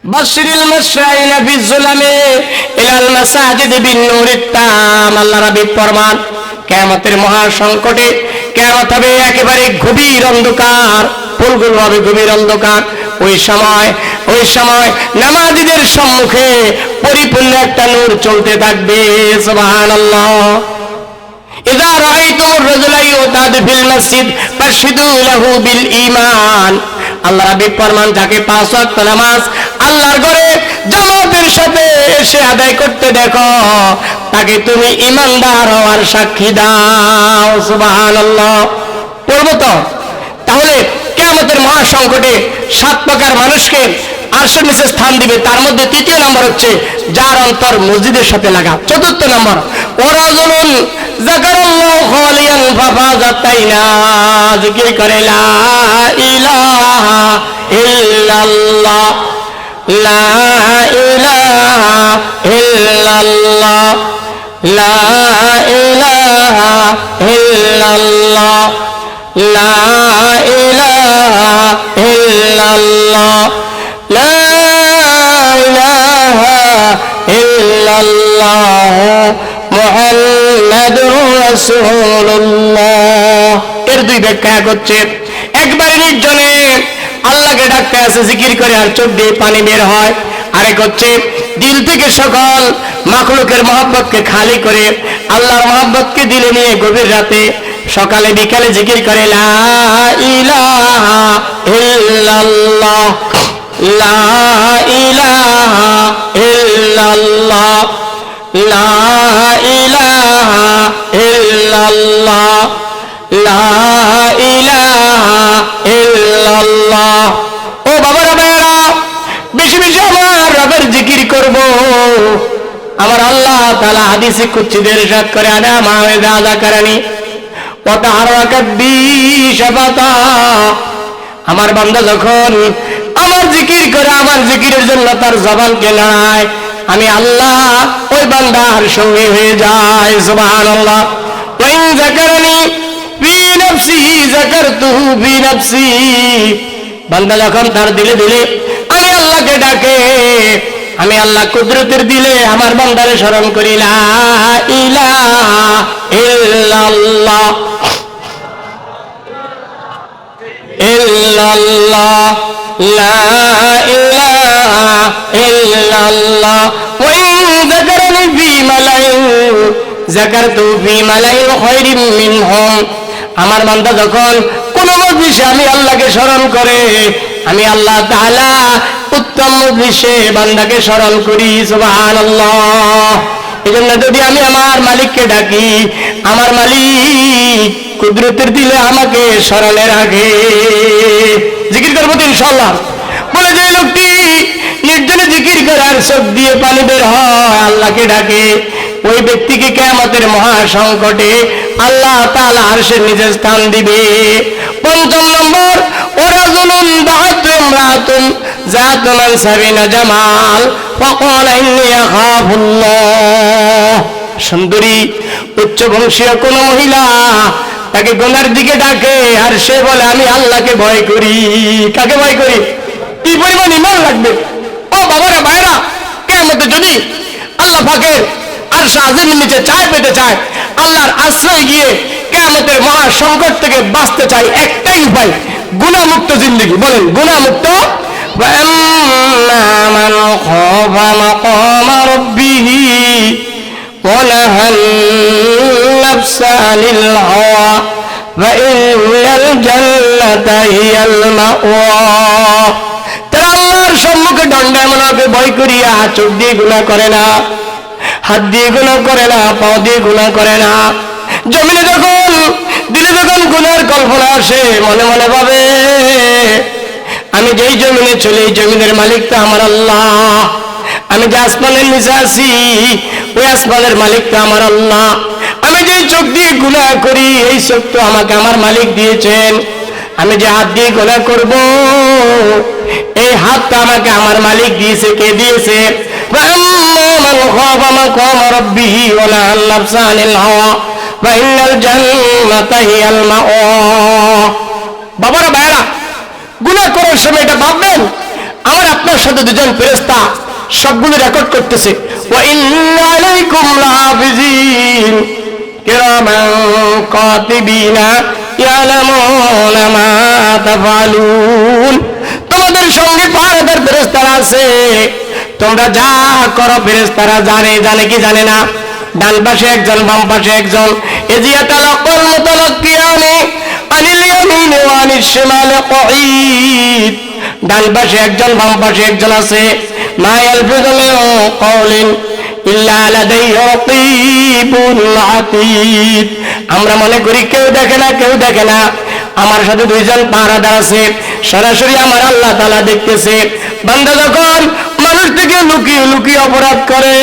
বাশিরিল মুশরিকিনা বিযুলামি ইলাল মাসাজিদি বিন-নূরিত তাম। আল্লাহ রাব্বি ফরমান, কিয়ামতের মহা সংকটে কিয়ামত হবে একেবারে গভীর অন্ধকার, ফুলগুলো হবে গভীর অন্ধকার। ওই সময় নামাজীদের সম্মুখে পরিপূর্ণ একটা নূর চলতে থাকবে। সুবহানাল্লাহ। ইযা রাআইতুমুর রাজুলা ইউতাদু ফিল মাসজিদ ফাশহিদু লাহু বিল ঈমান। আল্লাহ রাব্বি ফরমান, যাকে 5 ওয়াক্ত নামাজ আল্লাহর ঘরে জামাতের সাথে এসে আদায় করতে দেখো, তাকে তুমি ঈমানদার হওয়ার সাক্ষী দাও। সুবহানাল্লাহ। পড়ব তো। তাহলে কিয়ামতের মহা সংকটে 7 প্রকার মানুষকে আরশের নিচে স্থান দিবে। তার মধ্যে 3য় নম্বর হচ্ছে যার অন্তর মসজিদের সাথে লাগা। 4র্থ নম্বর, ওয়ারাজুলুন যাকারাল্লাহু খালিয়ান ফাফাযাত তাইনা, জিকির করে লা ইলাহা ইল্লাল্লাহ, লা ইলাহা ইল্লাল্লাহ, লা ইলাহা ইল্লাল্লাহ, লা ইলাহা ইল্লাল্লাহ, লা ইলাহা ইল্লাল্লাহ মুহাম্মাদুর রাসূলুল্লাহ। এর 2 ব্যাখ্যা হচ্ছে, একবারে নির্জনে আল্লাহকে ডাকতে আছে জিকির করে আর চোখ দিয়ে পানি বের হয়। আরেক হচ্ছে দিল থেকে সকল মাখলুকের মহব্বতকে খালি করে আল্লাহর মহব্বতকে দিলে নিয়ে গভীর রাতে সকালে বিকালে জিকির করে লা ইলাহা ইল্লাল্লাহ, লা ইলাহা ইল্লাল্লাহ, লা ইলাহা ইল্লাল্লাহ, লা ইলাহা ইল্লাল্লাহ। ও বাবারা ভাইরা, বেশি বেশি আমার রবের জিকির করব। আমার আল্লাহ তাআলা হাদিসে কুদসিতে ইরশাদ করে, আনা মাওয়াদা যাকারানি ওয়া তাহারাকাত বি শাফাতা। আমার বান্দা যখন আমার জিকির করে, আমার জিকিরের জন্য তার জবানকে নাড়ায়, আমি আল্লাহ ওই বান্দার সঙ্গে হয়ে যায়। সুবহানাল্লাহ। ওয়া ইন যাকারানি ফি নাফসি যাকারতুহু ফি নাফসি। বান্দা যখন তার দিলে দিলে আমি আল্লাহকে ডাকে, আমি আল্লাহ কুদরতের দিলে আমার বান্দারে স্মরণ করি, লা ইলাহা ইল্লাল্লাহ ইল্লাল্লাহ, লা ইলাহা ইল্লাল্লাহ। ওয়া ইন যাকারানি ফি মালাইন যাকারতু ফি মালাইন খায়রিন মিনহুম। আমার বান্দা যখন কোন মজলিসে আমি আল্লাহকে স্মরণ করে, আমি আল্লাহ তাআলা উত্তম মজলিসে বান্দাকে স্মরণ করি। সুবহানাল্লাহ। এজন্য যদি আমি আমার মালিককে ডাকি, আমার মালিক কুদরতের দিলে আমাকে স্মরণে রাখে। জিকির করবো তো ইনশাআল্লাহ। বলে যে লোকটি নির্জনে জিকির করার চোখ দিয়ে পানি বের হয়, আল্লাহকে ডাকে, ওই ব্যক্তিকে কিয়ামতের মহা সংকটে আল্লাহ তাআলা আরশের নিচে স্থান দিবে। 5ম নম্বর, ওয়ারাজুলুন দাআত ইমরাতুন যাতু মানসাবিন জামাল ফাকালা ইন্নী আখাফুল্লাহ। সুন্দরী উচ্চ বংশীয় কোন মহিলা তাকে গুনার দিকে ডাকে, আর সে বলে আমি আল্লাহকে ভয় করি। কাকে ভয় করি? কি পরিমাণ ঈমান লাগবে। ও বাবারা ভাইরা, কিয়ামতে যদি আল্লাহ পাকের আরশ আজিমের নিচে চায় পেতে চায়, আল্লাহর আশ্রয় গিয়ে কিয়ামতের মহা সংকট থেকে বাঁচতে চাই, একটাই উপায়, গুনাহমুক্ত জিন্দেগি। বলেন গুনাহমুক্ত। মান খাফা মাকামা রাব্বিহি ওয়া নাহান নাফসা আনিল হাওয়া ফাইনাল জান্নাতা হিয়াল মাওয়া। তারা আল্লাহর সম্মুখে দণ্ডায়মানকে ভয় করিয়া চোখ দিয়ে গুনাহ করে না, হাত দিয়ে গুনাহ করে না, পা দিয়ে গুনাহ করে না। জমিনে যখন দিলে যখন গুনার কল্পনা আসে, মনে মনে ভাবে আমি যেই জমিনে চলি, এই জমিনের মালিক তো আমার আল্লাহ। আমি যে আসমানের নিচে আছি, ওই আসমানের মালিক তো আমার আল্লাহ। আমি যেই চোখ দিয়ে গুনাহ করি, এই চোখ তো আমাকে আমার মালিক দিয়েছেন। আমি যে হাত দিয়ে গুনাহ করব, এই হাতটা আমাকে আমার মালিক দিয়েছে। কে দিয়েছে? মান খাফা মাকামা রাব্বিহি ওয়া নাহান নাফসা আনিল হাওয়া ফাইনাল জান্নাতা হিয়াল মাওয়া। বাবারা ভাইরা, গুনাহ করার সময় এটা ভাববেন আমার আপনার সাথে দুজন ফেরেশতা সবগুলো রেকর্ড করতেছে। ওয়া ইন্না আলাইকুম লাহাফিজিন কিরামান কাতিবিনা ইয়ালামুনা মা তাফআলুন। তোমাদের সঙ্গে পাহারাদার ফেরেশতারা আছে, তোমরা যা করো ফেরেশতারা জানে। জানে কি জানে না? ডান পাশে একজন, বাম পাশে একজন। ইজিয়াতালাক্কাল মুতালাক্কিয়ানি আনিল ইয়ামিনি ওয়া আনিশ শিমালি কঈদ। ডান পাশে একজন, বাম পাশে একজন আছে। মা ইয়ালফিযু মিন কাওলিন ইল্লা লাদাইহি রাকীবুন আতীদ। আমরা মনে করি কেউ দেখে না, কেউ দেখে না। আমার সাথে দুইজন পাহারাদার আছে, সরাসরি আমার আল্লাহ তাআলা দেখতেছে। বান্দা যখন মানুষ থেকে লুকিয়ে লুকিয়ে অপরাধ করে